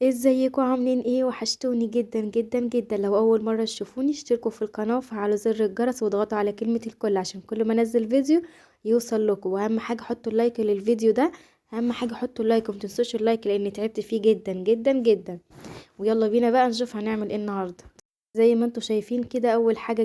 ازيكم عاملين ايه؟ وحشتوني جدا جدا جدا. لو اول مره تشوفوني اشتركوا في القناه وفعلوا زر الجرس واضغطوا على كلمه الكل عشان كل ما انزل فيديو يوصل لكم. واهم حاجه حطوا اللايك للفيديو ده. اهم حاجه حطوا اللايك ومتنسوش اللايك لاني تعبت فيه جدا جدا جدا. ويلا بينا بقى نشوف هنعمل ايه النهارده. زي ما انتوا شايفين كده، اول حاجة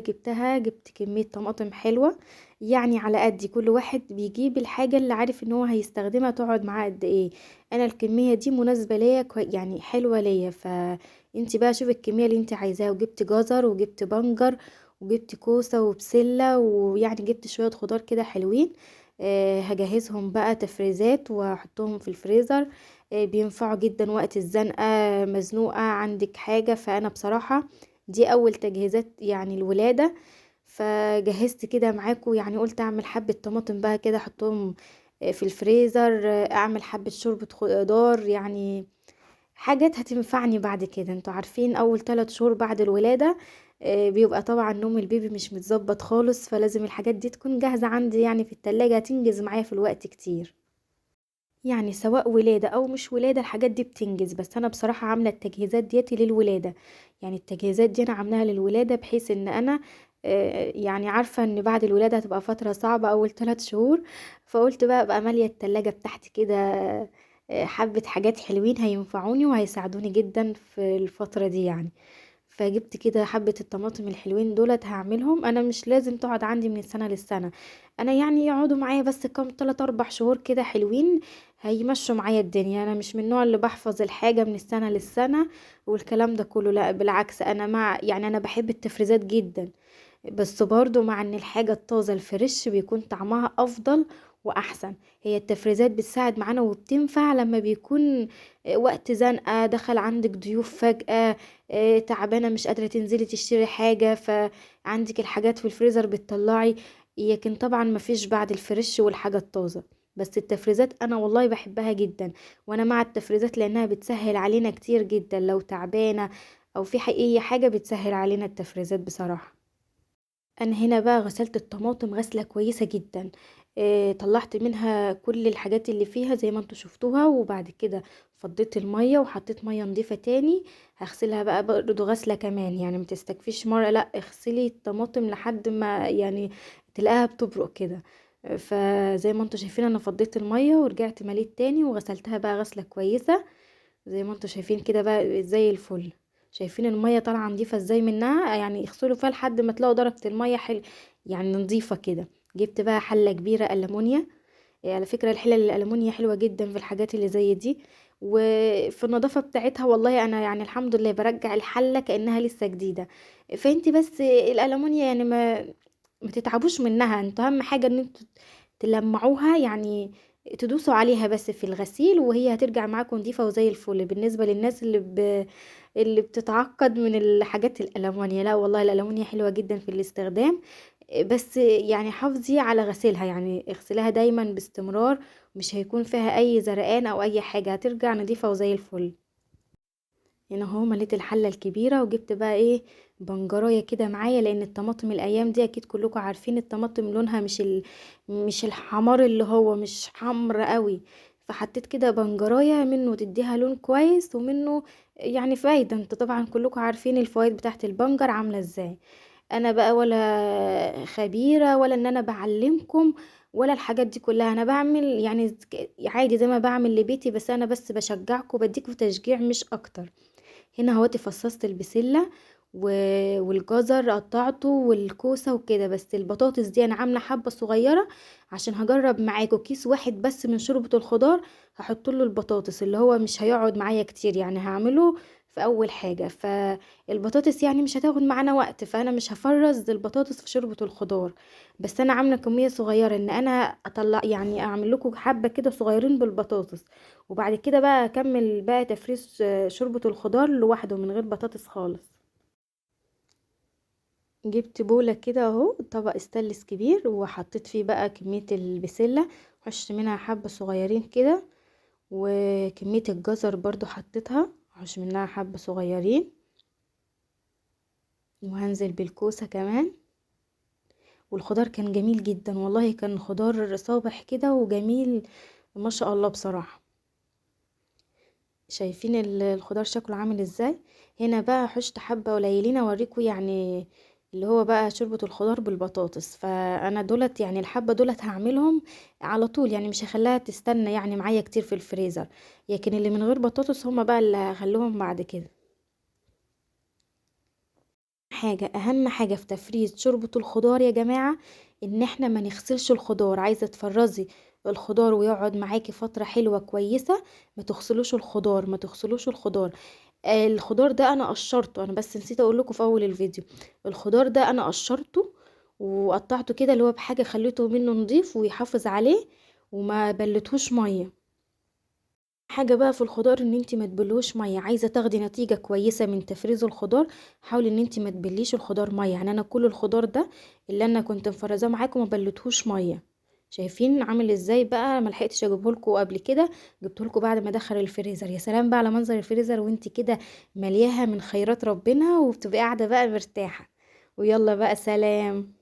جبت كمية طماطم حلوة. يعني على قد كل واحد بيجيب الحاجة اللي عارف ان هو هيستخدمها تقعد معاه قد ايه. انا الكمية دي مناسبة ليا، يعني حلوة ليا. فانتي بقى شوفي الكمية اللي انتي عايزاها. وجبت جزر وجبت بنجر وجبت كوسة وبسلة، ويعني جبت شوية خضار كده حلوين. هجهزهم بقى تفريزات واحطهم في الفريزر. بينفعوا جدا وقت الزنقة، مزنوقة عندك حاجة. فانا بصراحة دي اول تجهيزات يعني الولادة. فجهزت كده معاكم، يعني قلت اعمل حبة طماطم بقى كده احطهم في الفريزر. اعمل حبة شوربة خضار، يعني حاجات هتنفعني بعد كده. انتوا عارفين اول 3 شهور بعد الولادة بيبقى طبعا نوم البيبي مش متظبط خالص، فلازم الحاجات دي تكون جاهزة عندي يعني في التلاجة، هتنجز معايا في الوقت كتير. يعني سواء ولادة او مش ولادة الحاجات دي بتنجز، بس انا بصراحة عاملة التجهيزات ديتي للولادة. يعني التجهيزات دي انا عاملاها للولادة بحيث ان انا يعني عارفة ان بعد الولادة هتبقى فترة صعبة اول 3 شهور. فقلت بقى مالية التلاجة بتاعتي كده حبة حاجات حلوين هينفعوني وهيساعدوني جدا في الفترة دي يعني. فجبت كده حبة الطماطم الحلوين دولت هعملهم. انا مش لازم تقعد عندي من السنة للسنة، انا يعني يقعدوا معايا بس كام 3 4 شهور كده حلوين هيمشوا معايا الدنيا. انا مش من النوع اللي بحفظ الحاجة من السنة للسنة والكلام ده كله، لا بالعكس. انا مع يعني انا بحب التفريزات جدا، بس برضو مع ان الحاجة الطازة الفريش بيكون طعمها افضل واحسن. هي التفريزات بتساعد معانا وبتنفع لما بيكون وقت زنقة، دخل عندك ضيوف فجأة، تعبانة مش قادرة تنزلي تشتري حاجة، فعندك الحاجات في الفريزر بتطلعي. لكن طبعا مفيش بعد الفريش والحاجة الطازة. بس التفريزات انا والله بحبها جدا، وانا مع التفريزات لانها بتسهل علينا كتير جدا لو تعبانة او في اي حاجة بتسهل علينا التفريزات بصراحة. انا هنا بقى غسلت الطماطم غسلة كويسة جدا. طلعت منها كل الحاجات اللي فيها زي ما انتوا شفتوها، وبعد كده فضيت المية وحطيت مية نظيفة تاني. هغسلها بقى برضو غسلة كمان، يعني متستكفيش مرة، لا اغسلي الطماطم لحد ما يعني تلاقيها بتبرق كده. فزي ما انتوا شايفين انا فضيت المية ورجعت مليت تاني وغسلتها بقى غسلة كويسة. زي ما انتوا شايفين كده بقى زي الفل. شايفين المية طالعة نضيفة ازاي منها؟ يعني اغسلوا فيها لحد ما تلاقوا درجة المية يعني نضيفة كده. جبت بقى حلة كبيرة ألمونيا. على فكرة الحلل الألمونيا حلوة جدا في الحاجات اللي زي دي، وفي النظافة بتاعتها والله أنا يعني الحمد لله برجع الحلة كأنها لسه جديدة. فانتي بس الألمونيا يعني ما تتعبوش منها. انتوا أهم حاجة ان انتوا تلمعوها، يعني تدوسوا عليها بس في الغسيل وهي هترجع معاكم نظيفة وزي الفل. بالنسبة للناس اللي بتتعقد من الحاجات الألمونيا، لا والله الألمونيا حلوة جدا في الاستخدام. بس يعني حافظي على غسيلها، يعني اغسلها دايما باستمرار. مش هيكون فيها اي زرقان او اي حاجة، هترجع نظيفة وزي الفل. هنا اهو مليت الحلة الكبيرة وجبت بقى ايه بنجرايه كده معايا، لان الطماطم الايام دي اكيد كلكم عارفين الطماطم لونها مش الحمار اللي هو مش حمر قوي. فحطيت كده بنجرايه منه تديها لون كويس ومنه يعني فايدة. انتوا طبعا كلكم عارفين الفوائد بتاعت البنجر عاملة ازاي. انا بقى ولا خبيرة ولا ان انا بعلمكم ولا الحاجات دي كلها. انا بعمل يعني عادي زي ما بعمل لبيتي، بس انا بس بشجعكم بديكوا تشجيع مش اكتر. هنا اهوتي فصصت البسلة والجزر قطعته والكوسة وكده. بس البطاطس دي انا عاملة حبة صغيرة عشان هجرب معاكم كيس واحد بس من شوربة الخضار. هحط له البطاطس اللي هو مش هيقعد معايا كتير، يعني هعمله في اول حاجة. فالبطاطس يعني مش هتاخد معانا وقت، فانا مش هفرز البطاطس في شوربة الخضار. بس انا عاملة كمية صغيرة ان انا اطلع يعني اعمل لكم حبة كده صغيرين بالبطاطس. وبعد كده بقى اكمل بقى تفريز شوربة الخضار لوحده من غير بطاطس خالص. جبت بولة كده اهو، طبق استانلس كبير، وحطيت فيه بقى كمية البسلة، حشت منها حبة صغيرين كده. وكمية الجزر برضو حطيتها، حش منها حبة صغيرين. وهنزل بالكوسة كمان. والخضار كان جميل جدا والله، كان خضار صابح كده وجميل ما شاء الله بصراحة. شايفين الخضار شكله عامل ازاي. هنا بقى حشت حبة قليلين اوريكم يعني اللي هو بقى شوربة الخضار بالبطاطس. فانا دولت يعني الحبة دولت هعملهم على طول، يعني مش هخليها تستنى يعني معايا كتير في الفريزر. لكن اللي من غير بطاطس هما بقى اللي هخليهم بعد كده. اهم حاجة في تفريز شوربة الخضار يا جماعة، ان احنا ما نغسلش الخضار. عايزة تفرزي الخضار ويقعد معاكي فترة حلوة كويسة، ما تغسلوش الخضار، ما تغسلوش الخضار. الخضار ده انا قشرته، انا بس نسيت اقول لكم في اول الفيديو. الخضار ده انا قشرته وقطعته كده اللي هو بحاجة خليته منه نضيف ويحافظ عليه، وما بلتهوش مية. حاجة بقى في الخضار ان انتي ما تبلوش ميه. عايزه تاخدي نتيجه كويسه من تفريز الخضار، حاولي ان انتي ما تبليش الخضار ميه. يعني انا كل الخضار ده اللي انا كنت مفرزاه معاكم ما بلتهوش ميه. شايفين عامل ازاي بقى؟ ما لحقتش اجيبه لكم قبل كده، جبته لكم بعد ما دخل الفريزر. يا سلام بقى على منظر الفريزر وانتي كده ملياها من خيرات ربنا، وبتبقي قاعده بقى مرتاحه. ويلا بقى، سلام.